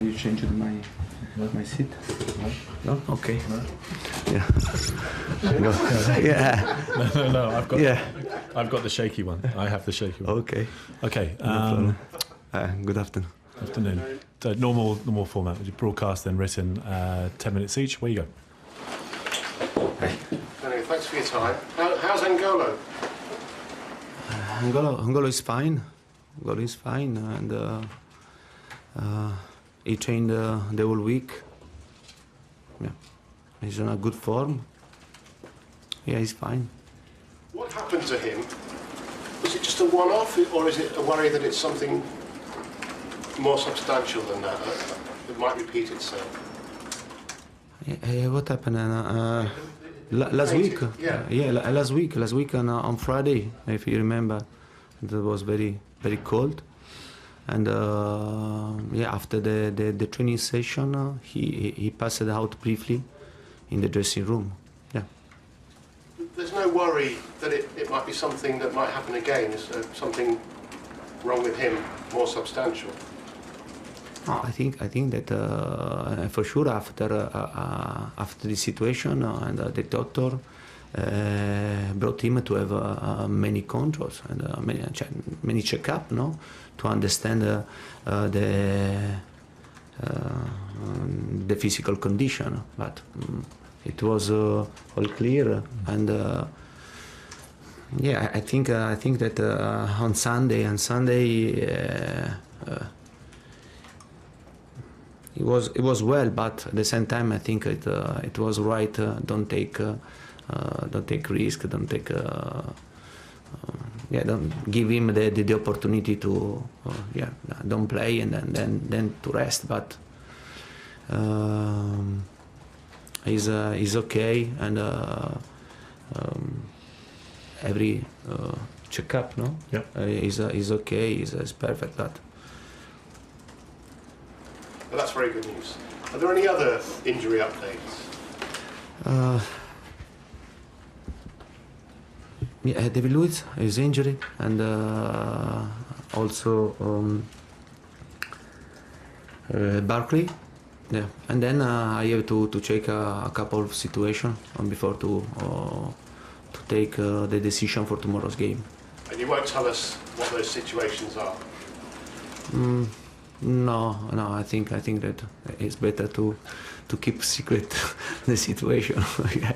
You changed my seat? No? Okay. No? Yeah. Go. Yeah. No. Yeah. I've got the shaky one. I have the shaky one. Okay. Okay. Good afternoon. Afternoon. So normal format. Broadcast then written, 10 minutes each. Where you go? Anyway, thanks for your time. How's Angolo? Angolo is fine. Angolo is fine, and he trained the whole week. Yeah, he's in a good form. Yeah, he's fine. What happened to him? Was it just a one-off, or is it a worry that it's something more substantial than that? It might repeat itself. What happened? Last week? Yeah. Last week on Friday, if you remember, it was very cold. And after the training session, he passed out briefly in the dressing room. Yeah. There's no worry that it might be something that might happen again. Is there something wrong with him, more substantial? Oh, I think that for sure after the situation and the doctor brought him to have many controls and many checkup, no, to understand the physical condition. But it was all clear, and I think that on Sunday it was well, but at the same time I think it was right. Don't take risk. Don't give him the opportunity to don't play and then to rest. But he's okay, and every checkup, no, is okay. He's perfect. Well, that's very good news. Are there any other injury updates? David Luiz is injured, and also Barkley. Yeah, and then I have to check a couple of situations before to take the decision for tomorrow's game. And you won't tell us what those situations are? No. I think that it's better to keep secret the situation. Yeah.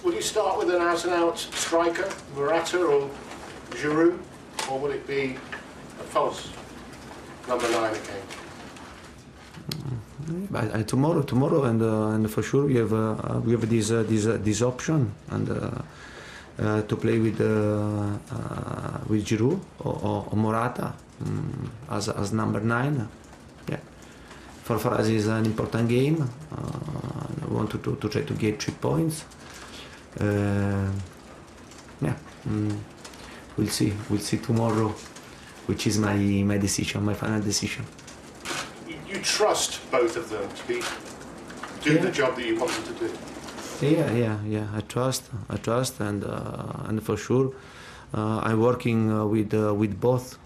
Will you start with an out-and-out striker, Morata or Giroud, or will it be a false number 9 again? Tomorrow, and for sure we have this option, and to play with Giroud or Morata as number 9. Yeah, for us is an important game. I want to try to get 3 points. We'll see tomorrow, which is my decision, my final decision. You trust both of them to do the job that you want them to do? Yeah. I trust, and for sure, I'm working with both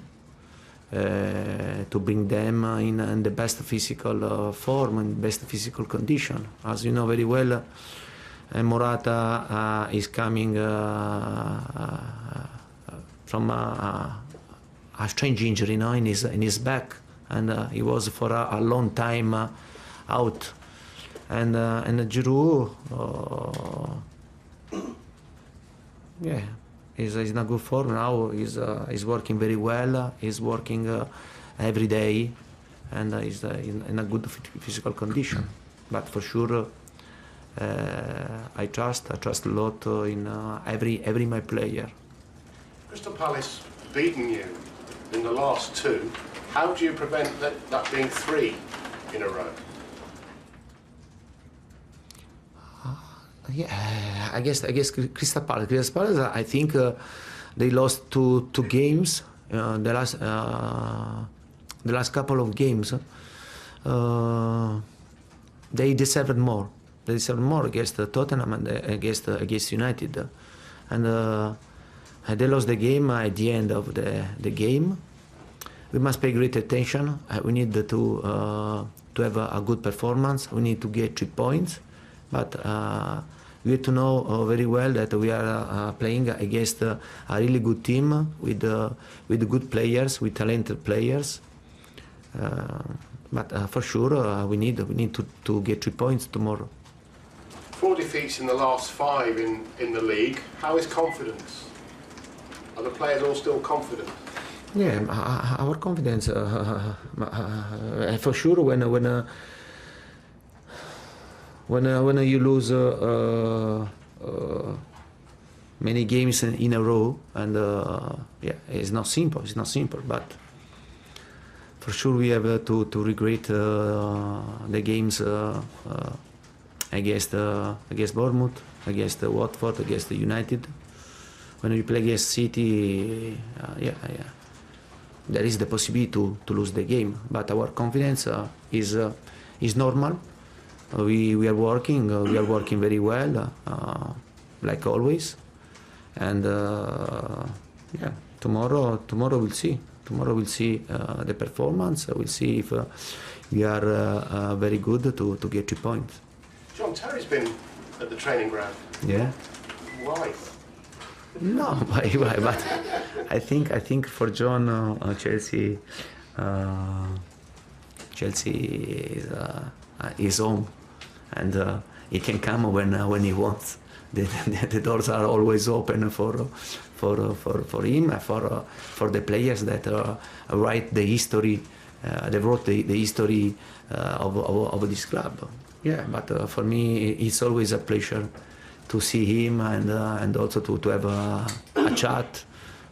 to bring them in the best physical form and best physical condition. As you know very well, Morata is coming from a strange injury now in his back, and he was for a long time out. And Giroud, he's in a good form now. He's working very well. He's working every day, and he's in a good physical condition. But for sure, I trust a lot in every my player. Crystal Palace beaten you in the last 2. How do you prevent that being 3 in a row? I guess Crystal Palace. I think they lost two games. The last couple of games. They deserved more. They deserved more against Tottenham and against United, and they lost the game at the end of the game. we must pay great attention. We need to have a good performance. We need to get 3 points, but we have to know very well that we are playing against a really good team with good players, with talented players. But for sure, we need to get 3 points tomorrow. 4 defeats in the last 5 in the league. How is confidence? Are the players all still confident? Yeah, our confidence, for sure, when you lose many games in a row, and yeah, it's not simple. It's not simple, but for sure we have to regret the games against Bournemouth, against Watford, against United. When we play against City, yeah. There is the possibility to lose the game, but our confidence is normal. We are working very well, like always, and yeah, tomorrow we'll see. Tomorrow we'll see the performance. We'll see if we are very good to get 3 points. John Terry's been at the training ground. Yeah. Why? No, why? But I think for John, Chelsea is home, and he can come when he wants. The doors are always open for him, for the players that write the history. They wrote the history of this club. Yeah, but for me, it's always a pleasure to see him and also to have a chat,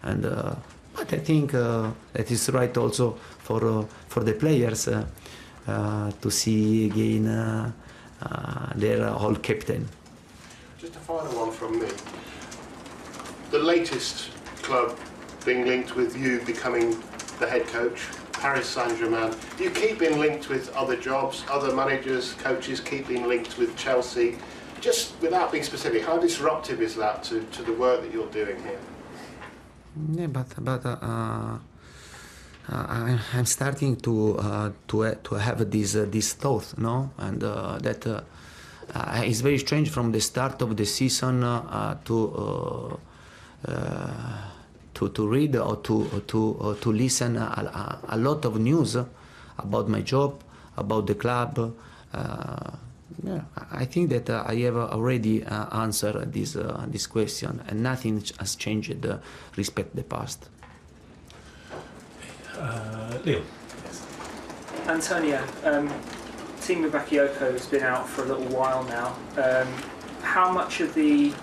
and but I think that is right also for the players to see again their whole captain. Just a final one from me. The latest club being linked with you becoming the head coach, Paris Saint-Germain. You keep being linked with other jobs, other managers, coaches keep being linked with Chelsea. Just without being specific, how disruptive is that to the work that you're doing here? Yeah, but I'm starting to have this thought, no, and that it's very strange from the start of the season to read or to listen a lot of news about my job, about the club. Yeah, I think that I have already answered this question, and nothing has changed respect the past. Leo. Antonio, Timo Bakayoko has been out for a little while now. How much of the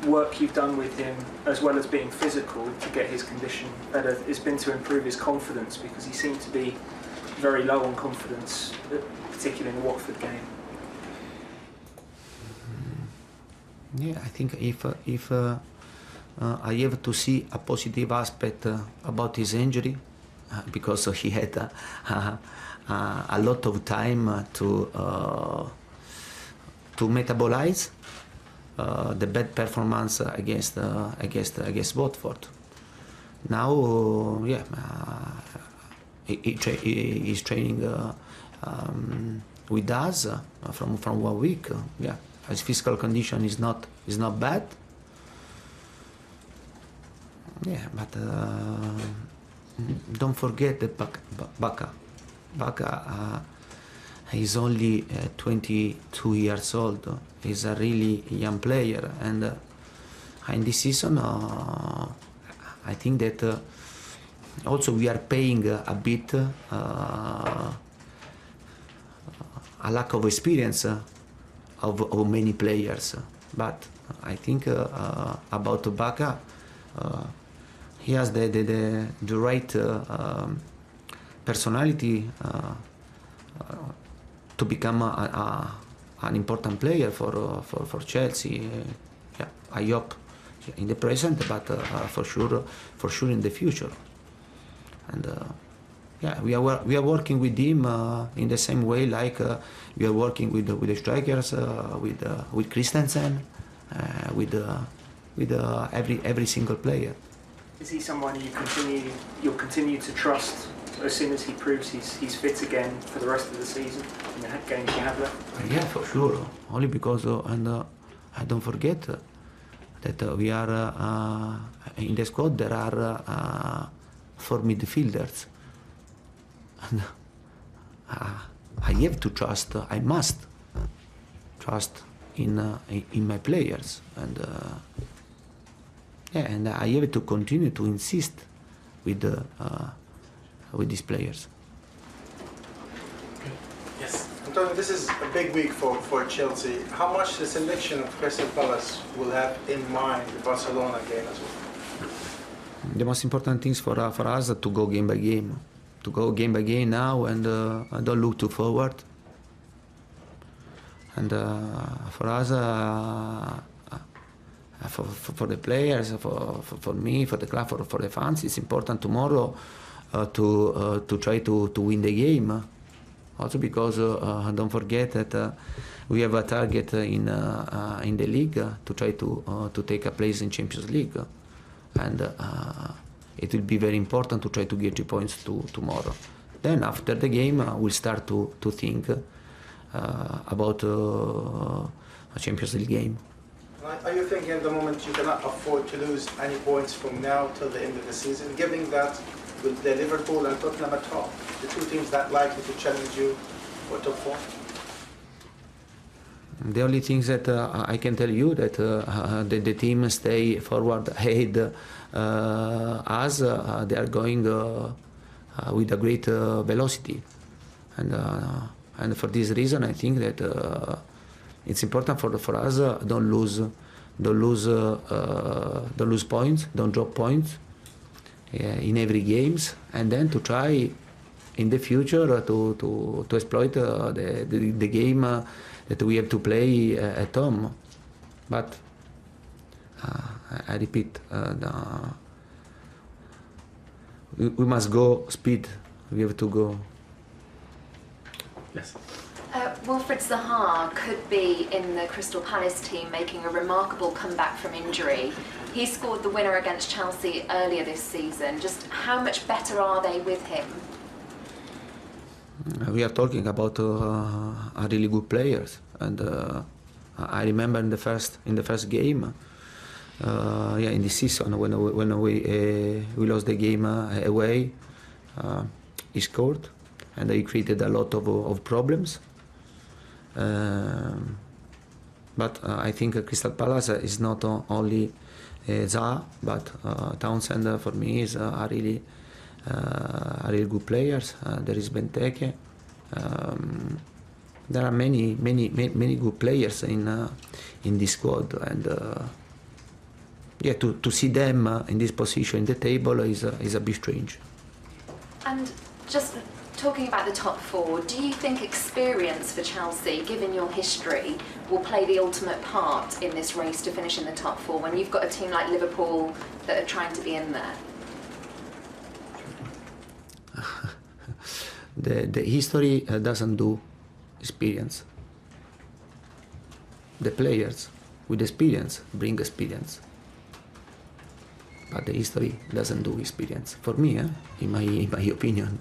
work you've done with him, as well as being physical to get his condition better, has been to improve his confidence? Because he seemed to be very low on confidence, particularly in the Watford game. Yeah, I think if I have to see a positive aspect about his injury, because he had a lot of time to metabolize the bad performance against Watford. Now, yeah, he's training with us from 1 week. Yeah. His physical condition is not bad. Yeah, but don't forget that Baka is only 22 years old. He's a really young player, and in this season, I think that also we are paying a bit a lack of experience. Of many players, but I think about Baka, he has the right personality to become an important player for Chelsea. Yeah, I hope in the present, but for sure in the future. And yeah, we are working with him in the same way like we are working with the strikers, with Christensen, with every single player. Is he someone you'll continue to trust as soon as he proves he's fit again for the rest of the season in the games you have left? Yeah, for sure. Only because, I don't forget that we are in the squad. There are 4 midfielders, and I have to trust. I must trust in my players, and and I have to continue to insist with these players. Yes. Antonio, this is a big week for Chelsea. How much the selection of Crystal Palace will have in mind the Barcelona game as well? The most important things for us to go game by game, now, and don't look too forward. And for us, for the players, for me, for the club, for the fans, it's important tomorrow to try to win the game. Also because don't forget that we have a target in the league to try to take a place in Champions League, and it will be very important to try to get 3 points tomorrow. Then after the game, we'll start to think about a Champions League game. Are you thinking at the moment you cannot afford to lose any points from now till the end of the season, given that with the Liverpool and Tottenham at top, the 2 teams that likely to challenge you for top 4? The only thing that I can tell you that the team stay forward ahead as they are going with a great velocity, and for this reason I think that it's important for us don't lose points, don't drop points in every games, and then to try in the future to exploit the game that we have to play at home. But I repeat, we must go speed. We have to go. Yes. Wilfried Zaha could be in the Crystal Palace team, making a remarkable comeback from injury. He scored the winner against Chelsea earlier this season. Just how much better are they with him? We are talking about a really good players, and I remember in the first game, in this season when we lost the game away, he scored, and he created a lot of problems. But I think Crystal Palace is not only Zaha, but Townsend for me is a really good players. There is Benteke. There are many good players in this squad, and to see them in this position in the table is a bit strange. And just talking about the top 4, do you think experience for Chelsea, given your history, will play the ultimate part in this race to finish in the top 4 when you've got a team like Liverpool that are trying to be in there? The history doesn't do experience. The players with experience bring experience, but the history doesn't do experience. For me, in my opinion.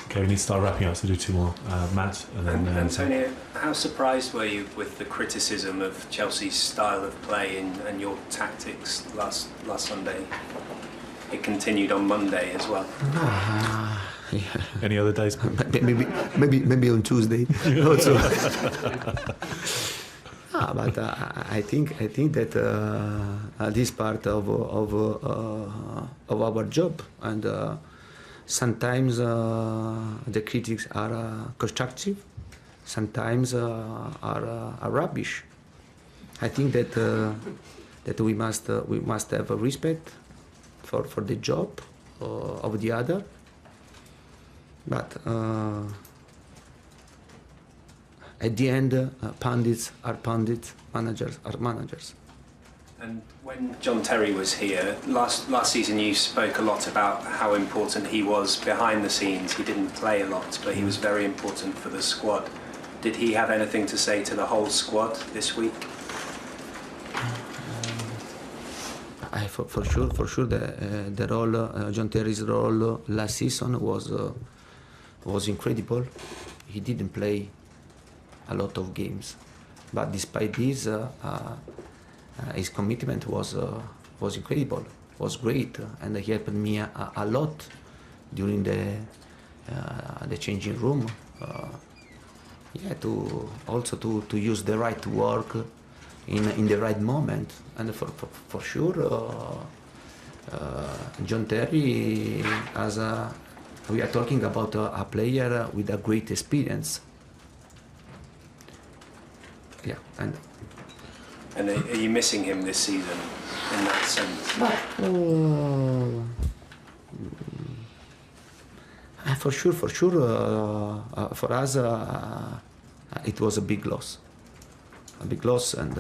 Okay, we need to start wrapping up, so do 2 more. Matt, and then Antonio, how surprised were you with the criticism of Chelsea's style of play and your tactics last Sunday? It continued on Monday as well. Yeah. any other days? maybe on Tuesday. Also. But I think that this part of our job, and sometimes the critics are constructive, sometimes are rubbish. I think that we must have a respect for the job of the other, but at the end, pundits are pundits, managers are managers. And when John Terry was here, last season you spoke a lot about how important he was behind the scenes. He didn't play a lot, but he was very important for the squad. Did he have anything to say to the whole squad this week? For sure, the role, John Terry's role last season was incredible. He didn't play a lot of games, but despite this, his commitment was incredible, was great, and he helped me a lot during the changing room. To use the right work in the right moment, and for sure, John Terry, we are talking about a player with a great experience. Yeah, and are you missing him this season in that sense? For sure, for us, it was a big loss, and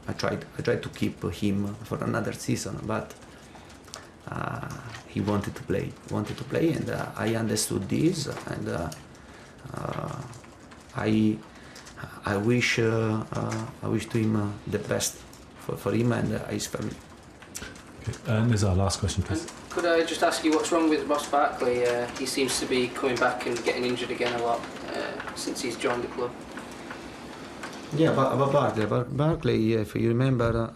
I tried to keep him for another season, but he wanted to play, and I understood this, and I wish to him the best for him and his family. Okay. And this is our last question, please. Could I just ask you what's wrong with Ross Barkley? He seems to be coming back and getting injured again a lot since he's joined the club. Yeah, but Barkley, if you remember,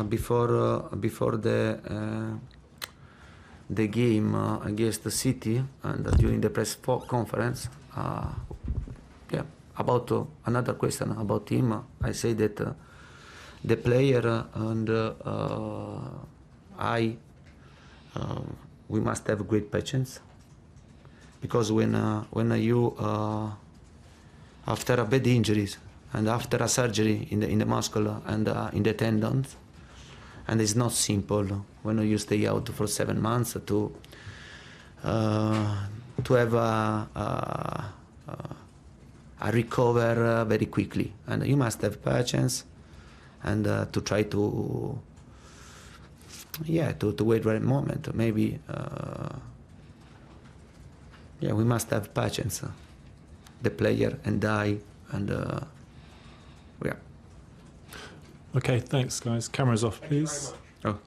before the game against the City and during the press conference, about another question about him, I say that the player and we must have great patience, because when you after a bad injuries and after a surgery in the muscle and in the tendons, and it's not simple when you stay out for 7 months to have a recover very quickly, and you must have patience and to try to wait the right moment. Maybe we must have patience, the player and I, and Okay, thanks guys. Cameras off, please. Oh.